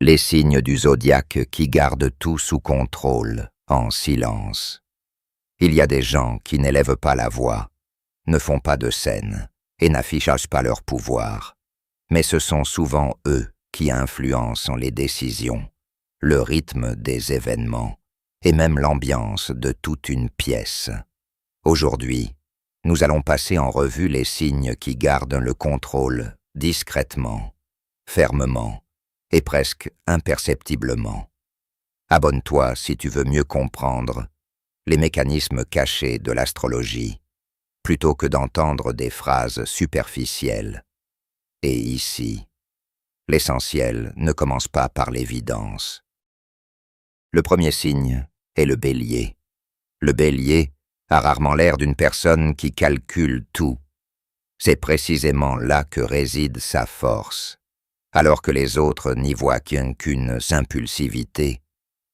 les signes du zodiaque qui gardent tout sous contrôle, en silence. Il y a des gens qui n'élèvent pas la voix, ne font pas de scène et n'affichent pas leur pouvoir. Mais ce sont souvent eux qui influencent les décisions, le rythme des événements et même l'ambiance de toute une pièce. Aujourd'hui, nous allons passer en revue les signes qui gardent le contrôle discrètement, fermement et presque imperceptiblement. Abonne-toi si tu veux mieux comprendre les mécanismes cachés de l'astrologie, plutôt que d'entendre des phrases superficielles. Et ici, l'essentiel ne commence pas par l'évidence. Le premier signe est le Bélier. Le Bélier a rarement l'air d'une personne qui calcule tout. C'est précisément là que réside sa force. Alors que les autres n'y voient qu'une impulsivité,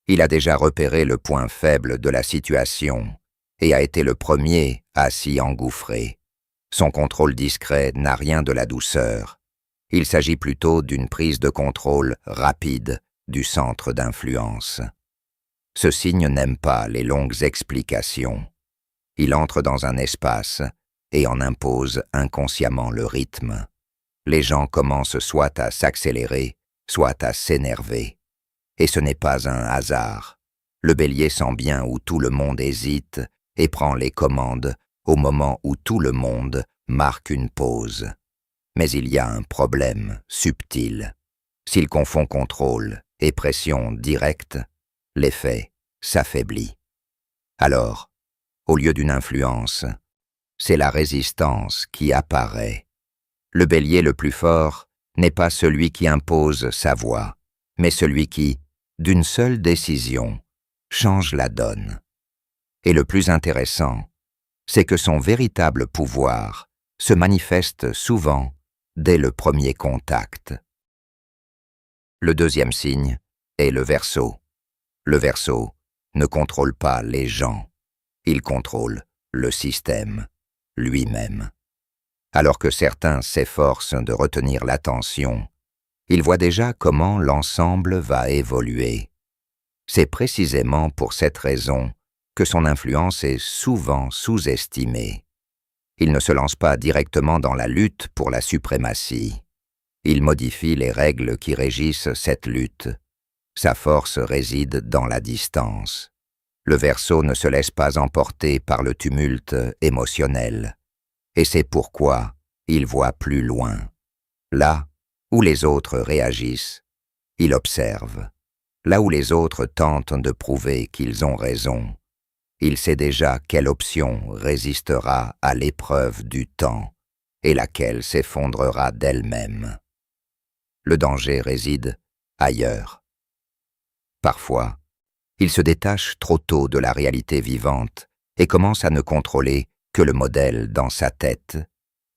il a déjà repéré le point faible de la situation et a été le premier à s'y engouffrer. Son contrôle discret n'a rien de la douceur. Il s'agit plutôt d'une prise de contrôle rapide du centre d'influence. Ce signe n'aime pas les longues explications. Il entre dans un espace et en impose inconsciemment le rythme. Les gens commencent soit à s'accélérer, soit à s'énerver. Et ce n'est pas un hasard. Le Bélier sent bien où tout le monde hésite et prend les commandes au moment où tout le monde marque une pause. Mais il y a un problème subtil. S'il confond contrôle et pression directe, l'effet s'affaiblit. Alors, au lieu d'une influence, c'est la résistance qui apparaît. Le Bélier le plus fort n'est pas celui qui impose sa voix, mais celui qui, d'une seule décision, change la donne. Et le plus intéressant, c'est que son véritable pouvoir se manifeste souvent dès le premier contact. Le deuxième signe est le Verseau. Le Verseau ne contrôle pas les gens, il contrôle le système, lui-même. Alors que certains s'efforcent de retenir l'attention, il voit déjà comment l'ensemble va évoluer. C'est précisément pour cette raison que son influence est souvent sous-estimée. Il ne se lance pas directement dans la lutte pour la suprématie. Il modifie les règles qui régissent cette lutte. Sa force réside dans la distance. Le Verseau ne se laisse pas emporter par le tumulte émotionnel. Et c'est pourquoi il voit plus loin. Là où les autres réagissent, il observe. Là où les autres tentent de prouver qu'ils ont raison, il sait déjà quelle option résistera à l'épreuve du temps et laquelle s'effondrera d'elle-même. Le danger réside ailleurs. Parfois, il se détache trop tôt de la réalité vivante et commence à ne contrôler que le modèle dans sa tête.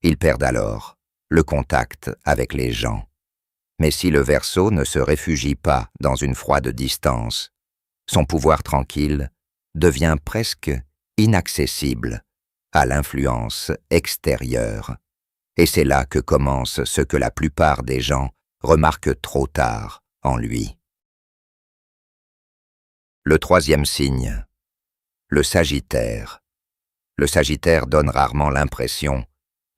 Il perd alors le contact avec les gens. Mais si le Verseau ne se réfugie pas dans une froide distance, son pouvoir tranquille devient presque inaccessible à l'influence extérieure. Et c'est là que commence ce que la plupart des gens remarquent trop tard en lui. Le troisième signe, le Sagittaire. Le Sagittaire donne rarement l'impression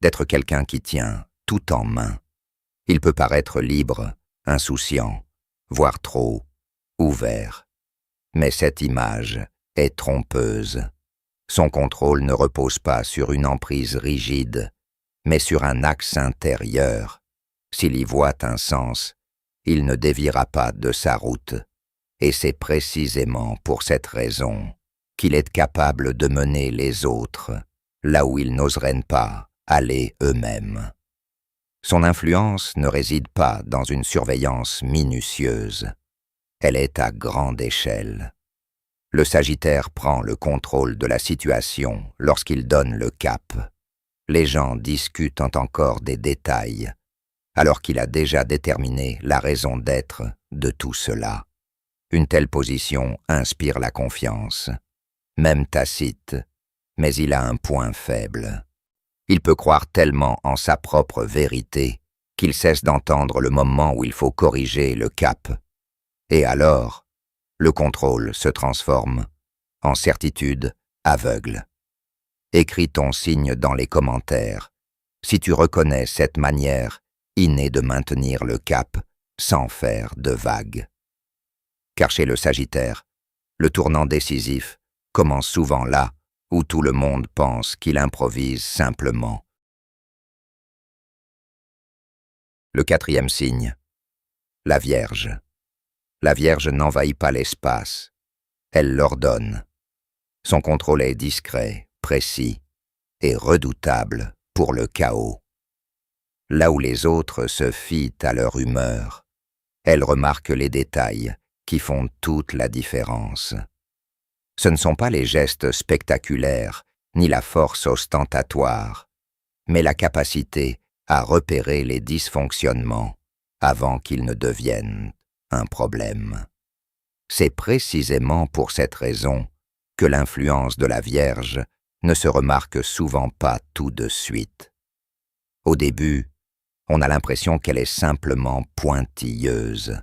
d'être quelqu'un qui tient tout en main. Il peut paraître libre, insouciant, voire trop ouvert. Mais cette image est trompeuse. Son contrôle ne repose pas sur une emprise rigide, mais sur un axe intérieur. S'il y voit un sens, il ne déviera pas de sa route. Et c'est précisément pour cette raison qu'il est capable de mener les autres là où ils n'oseraient pas aller eux-mêmes. Son influence ne réside pas dans une surveillance minutieuse. Elle est à grande échelle. Le Sagittaire prend le contrôle de la situation lorsqu'il donne le cap. Les gens discutent encore des détails, alors qu'il a déjà déterminé la raison d'être de tout cela. Une telle position inspire la confiance, même tacite, mais il a un point faible. Il peut croire tellement en sa propre vérité qu'il cesse d'entendre le moment où il faut corriger le cap Et alors, le contrôle se transforme en certitude aveugle. Écris ton signe dans les commentaires si tu reconnais cette manière innée de maintenir le cap sans faire de vagues. Car chez le Sagittaire, le tournant décisif commence souvent là où tout le monde pense qu'il improvise simplement. Le 4e signe, la Vierge. La Vierge n'envahit pas l'espace, elle l'ordonne. Son contrôle est discret, précis et redoutable pour le chaos. Là où les autres se fient à leur humeur, elle remarque les détails qui font toute la différence. Ce ne sont pas les gestes spectaculaires ni la force ostentatoire, mais la capacité à repérer les dysfonctionnements avant qu'ils ne deviennent un problème. C'est précisément pour cette raison que l'influence de la Vierge ne se remarque souvent pas tout de suite. Au début, on a l'impression qu'elle est simplement pointilleuse.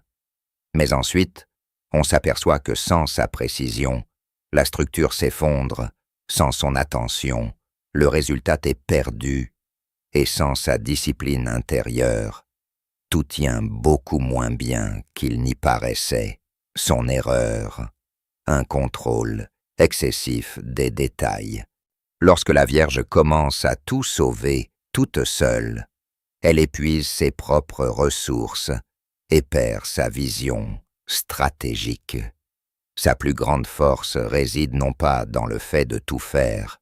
Mais ensuite, on s'aperçoit que sans sa précision, la structure s'effondre, sans son attention, le résultat est perdu, et sans sa discipline intérieure, tout tient beaucoup moins bien qu'il n'y paraissait. Son erreur, un contrôle excessif des détails. Lorsque la Vierge commence à tout sauver toute seule, elle épuise ses propres ressources et perd sa vision stratégique. Sa plus grande force réside non pas dans le fait de tout faire,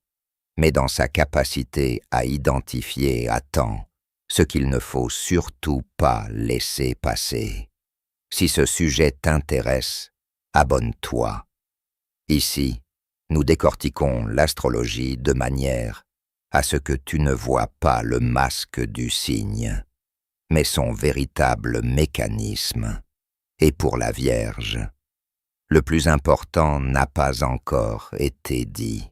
mais dans sa capacité à identifier à temps ce qu'il ne faut surtout pas laisser passer. Si ce sujet t'intéresse, abonne-toi. Ici, nous décortiquons l'astrologie de manière à ce que tu ne vois pas le masque du signe, mais son véritable mécanisme. Et pour la Vierge, le plus important n'a pas encore été dit.